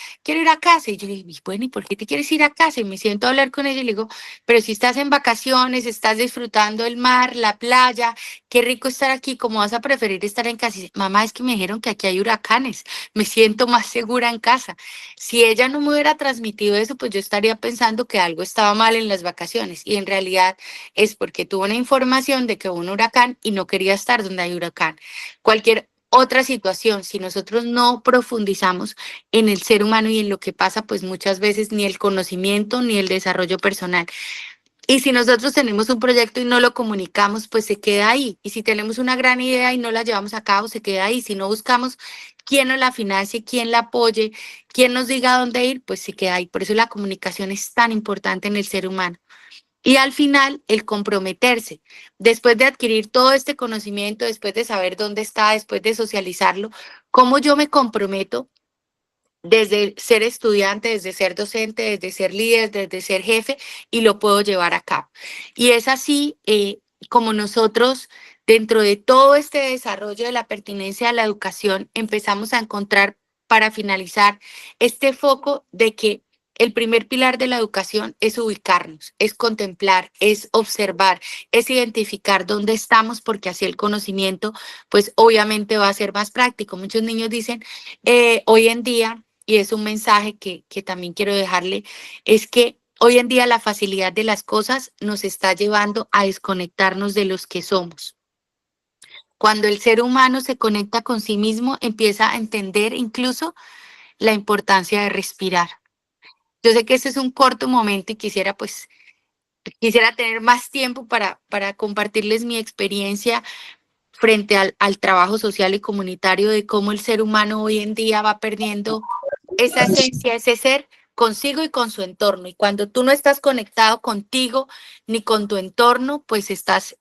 a casa. Y yo le digo, bueno, ¿y por qué te quieres ir a casa? Y me siento a hablar con ella y le digo, pero si estás en vacaciones, estás disfrutando el mar, la playa, qué rico estar aquí, ¿cómo vas a preferir estar en casa? Y dice, mamá, es que me dijeron que aquí hay huracanes, me siento más segura en casa. Si ella no me hubiera transmitido eso, pues yo estaría pensando que algo estaba mal en las vacaciones. Y en realidad es porque tuvo una información de que hubo un huracán y no quería estar donde hay huracán. Cualquier otra situación, si nosotros no profundizamos en el ser humano y en lo que pasa, pues muchas veces ni el conocimiento ni el desarrollo personal. Y si nosotros tenemos un proyecto y no lo comunicamos, pues se queda ahí. Y si tenemos una gran idea y no la llevamos a cabo, se queda ahí. Si no buscamos quién nos la financie, quién la apoye, quién nos diga dónde ir, pues se queda ahí. Por eso la comunicación es tan importante en el ser humano. Y al final, el comprometerse, después de adquirir todo este conocimiento, después de saber dónde está, después de socializarlo, cómo yo me comprometo desde ser estudiante, desde ser docente, desde ser líder, desde ser jefe, y lo puedo llevar a cabo. Y es así como nosotros, dentro de todo este desarrollo de la pertinencia a la educación, empezamos a encontrar, para finalizar, este foco de que el primer pilar de la educación es ubicarnos, es contemplar, es observar, es identificar dónde estamos, porque así el conocimiento, pues obviamente va a ser más práctico. Muchos niños dicen, hoy en día, y es un mensaje que también quiero dejarle, es que hoy en día la facilidad de las cosas nos está llevando a desconectarnos de los que somos. Cuando el ser humano se conecta con sí mismo, empieza a entender incluso la importancia de respirar. Yo sé que este es un corto momento y quisiera tener más tiempo para compartirles mi experiencia frente al trabajo social y comunitario de cómo el ser humano hoy en día va perdiendo esa esencia, ese ser consigo y con su entorno. Y cuando tú no estás conectado contigo ni con tu entorno, pues estás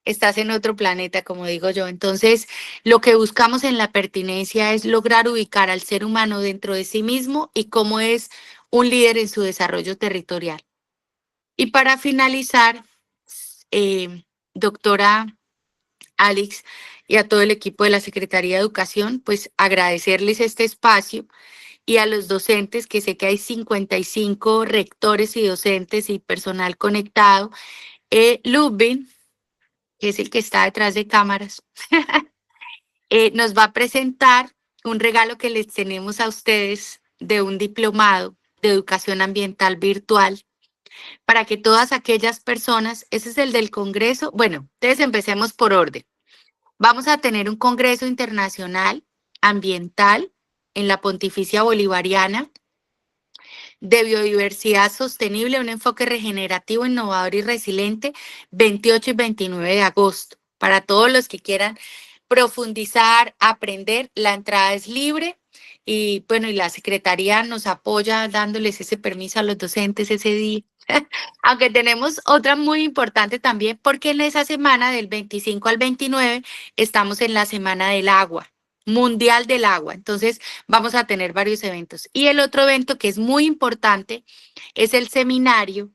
en otro planeta, como digo yo. Entonces, lo que buscamos en la pertinencia es lograr ubicar al ser humano dentro de sí mismo y cómo es un líder en su desarrollo territorial. Y para finalizar, doctora Alex, y a todo el equipo de la Secretaría de Educación, pues agradecerles este espacio y a los docentes, que sé que hay 55 rectores y docentes y personal conectado. Ludwig, que es el que está detrás de cámaras, nos va a presentar un regalo que les tenemos a ustedes de un diplomado de educación ambiental virtual para que todas aquellas personas, ese es el del Congreso. Bueno, entonces empecemos por orden. Vamos a tener un Congreso Internacional Ambiental en la Pontificia Bolivariana de Biodiversidad Sostenible, un enfoque regenerativo, innovador y resiliente, 28 y 29 de agosto. Para todos los que quieran profundizar, aprender, la entrada es libre y bueno, y la Secretaría nos apoya dándoles ese permiso a los docentes ese día. Aunque tenemos otra muy importante también, porque en esa semana del 25 al 29 estamos en la Semana del Agua, Mundial del Agua. Entonces vamos a tener varios eventos. Y el otro evento que es muy importante es el Seminario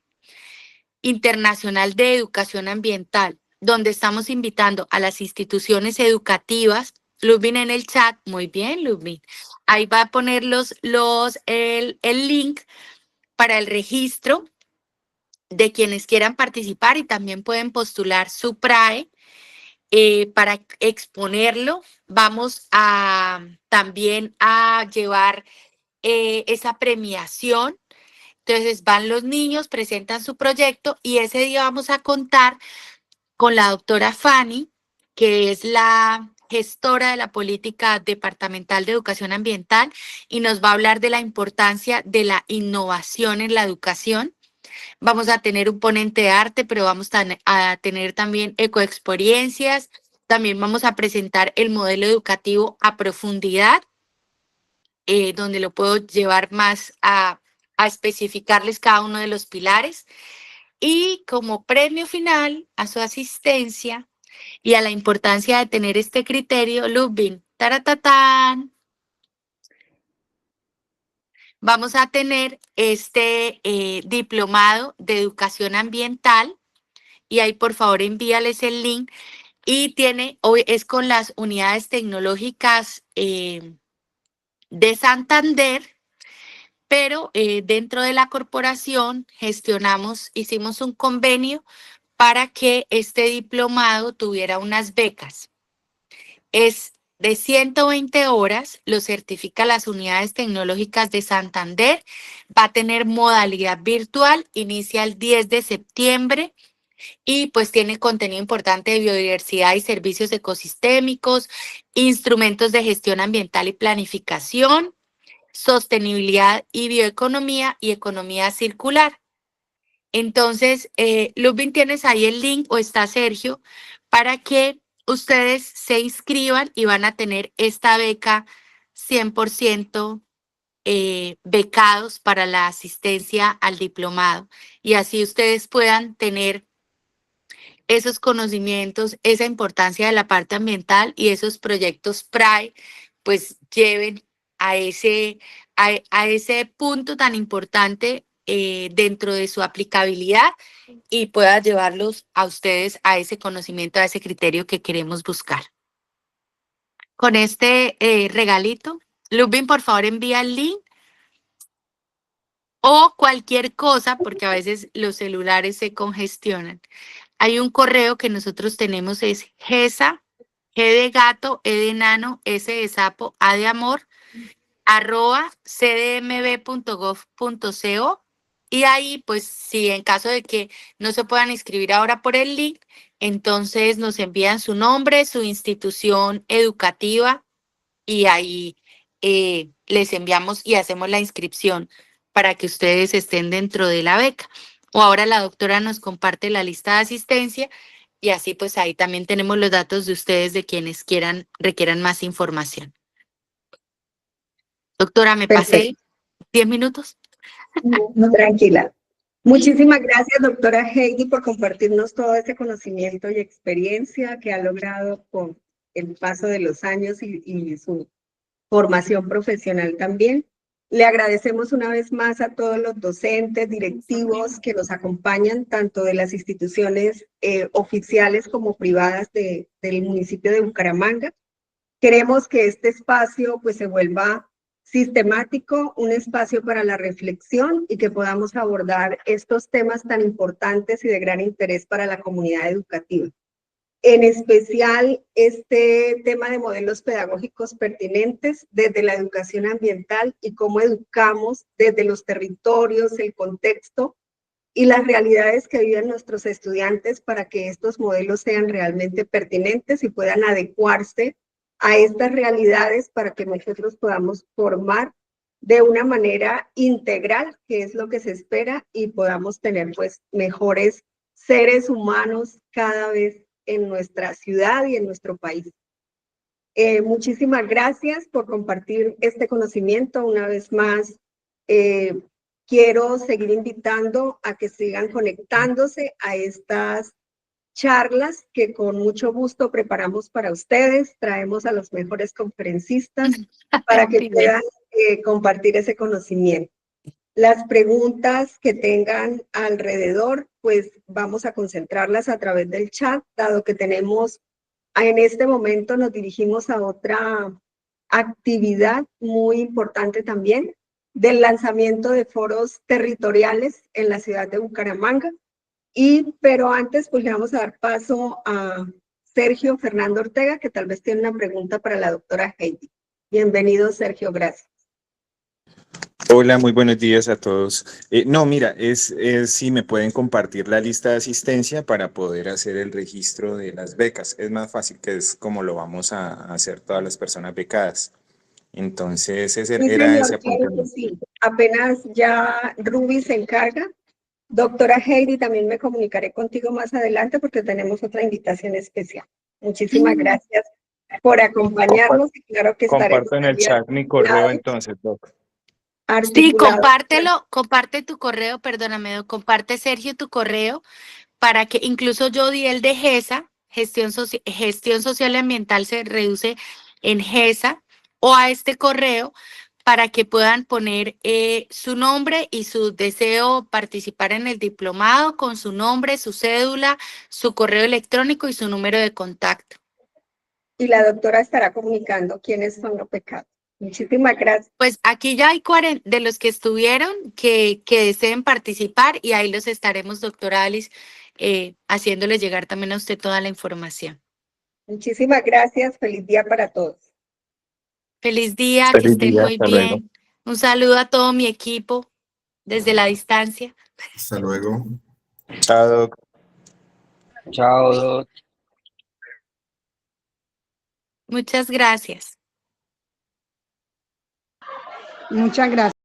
Internacional de Educación Ambiental, donde estamos invitando a las instituciones educativas. Ludwig en el chat, muy bien, Ludwig. Ahí va a poner el link para el registro de quienes quieran participar y también pueden postular su PRAE para exponerlo. Vamos a también a llevar esa premiación. Entonces van los niños, presentan su proyecto y ese día vamos a contar con la doctora Fanny, que es la gestora de la política departamental de educación ambiental y nos va a hablar de la importancia de la innovación en la educación. Vamos a tener un ponente de arte, pero vamos a tener también ecoexperiencias. También vamos a presentar el modelo educativo a profundidad, donde lo puedo llevar más a especificarles cada uno de los pilares. Y como premio final a su asistencia y a la importancia de tener este criterio, Lubin, taratatán, vamos a tener este diplomado de educación ambiental, y ahí por favor envíales el link, y hoy es con las unidades tecnológicas de Santander, pero dentro de la corporación hicimos un convenio para que este diplomado tuviera unas becas. Es de 120 horas, lo certifica las unidades tecnológicas de Santander, va a tener modalidad virtual, inicia el 10 de septiembre y pues tiene contenido importante de biodiversidad y servicios ecosistémicos, instrumentos de gestión ambiental y planificación, sostenibilidad y bioeconomía y economía circular. Entonces, Lubin, tienes ahí el link, o está Sergio, para que ustedes se inscriban y van a tener esta beca 100% becados para la asistencia al diplomado. Y así ustedes puedan tener esos conocimientos, esa importancia de la parte ambiental, y esos proyectos PRAE, pues lleven a ese punto tan importante dentro de su aplicabilidad, y pueda llevarlos a ustedes a ese conocimiento, a ese criterio que queremos buscar. Con este regalito, Lubin, por favor, envía el link, o cualquier cosa, porque a veces los celulares se congestionan. Hay un correo que nosotros tenemos, es GESA, G de gato, E de enano, S de sapo, A de amor, @cdmb.gov.co, y ahí, pues, si en caso de que no se puedan inscribir ahora por el link, entonces nos envían su nombre, su institución educativa, y ahí les enviamos y hacemos la inscripción para que ustedes estén dentro de la beca. O ahora la doctora nos comparte la lista de asistencia, y así pues ahí también tenemos los datos de ustedes, de quienes requieran más información. Doctora, ¿me pasé 10 minutos? No, tranquila. Muchísimas gracias, doctora Heidi, por compartirnos todo ese conocimiento y experiencia que ha logrado con el paso de los años y su formación profesional también. Le agradecemos una vez más a todos los docentes, directivos que nos acompañan, tanto de las instituciones oficiales como privadas del municipio de Bucaramanga. Queremos que este espacio pues se vuelva sistemático, un espacio para la reflexión, y que podamos abordar estos temas tan importantes y de gran interés para la comunidad educativa. En especial, este tema de modelos pedagógicos pertinentes desde la educación ambiental y cómo educamos desde los territorios, el contexto y las realidades que viven nuestros estudiantes, para que estos modelos sean realmente pertinentes y puedan adecuarse a estas realidades, para que nosotros podamos formar de una manera integral, que es lo que se espera, y podamos tener pues mejores seres humanos cada vez en nuestra ciudad y en nuestro país. Muchísimas gracias por compartir este conocimiento. Una vez más, quiero seguir invitando a que sigan conectándose a estas charlas que con mucho gusto preparamos para ustedes. Traemos a los mejores conferencistas para que puedan compartir ese conocimiento. Las preguntas que tengan alrededor, pues vamos a concentrarlas a través del chat, dado que tenemos, en este momento nos dirigimos a otra actividad muy importante también, del lanzamiento de foros territoriales en la ciudad de Bucaramanga. Pero antes, pues le vamos a dar paso a Sergio Fernando Ortega, que tal vez tiene una pregunta para la doctora Heidi. Bienvenido, Sergio, gracias. Hola, muy buenos días a todos. No, mira, si me pueden compartir la lista de asistencia para poder hacer el registro de las becas. Es más fácil, que es como lo vamos a hacer todas las personas becadas. Entonces, ese Sí, era señor, ese claro punto. que sí. Apenas ya Ruby se encarga Doctora Heidi, también me comunicaré contigo más adelante porque tenemos otra invitación especial. Muchísimas gracias por acompañarnos y claro que estaremos Comparto en el chat mi correo entonces, Doc. Sí, articulados. comparte tu correo, perdóname, comparte Sergio tu correo para que incluso yo di el de GESA, gestión social y ambiental se reduce en GESA, o a este correo para que puedan poner su nombre y su deseo participar en el diplomado con su nombre, su cédula, su correo electrónico y su número de contacto. Y la doctora estará comunicando quiénes son los pecados. Muchísimas gracias. Pues aquí ya hay 40 de los que estuvieron que deseen participar y ahí los estaremos, doctora Alice, haciéndoles llegar también a usted toda la información. Muchísimas gracias. Feliz día para todos. Feliz día, que Feliz estén día, muy hasta luego. bien. Un saludo a todo mi equipo desde la distancia. Hasta luego. Chao, Doc. Chao, Doc. Muchas gracias. Muchas gracias.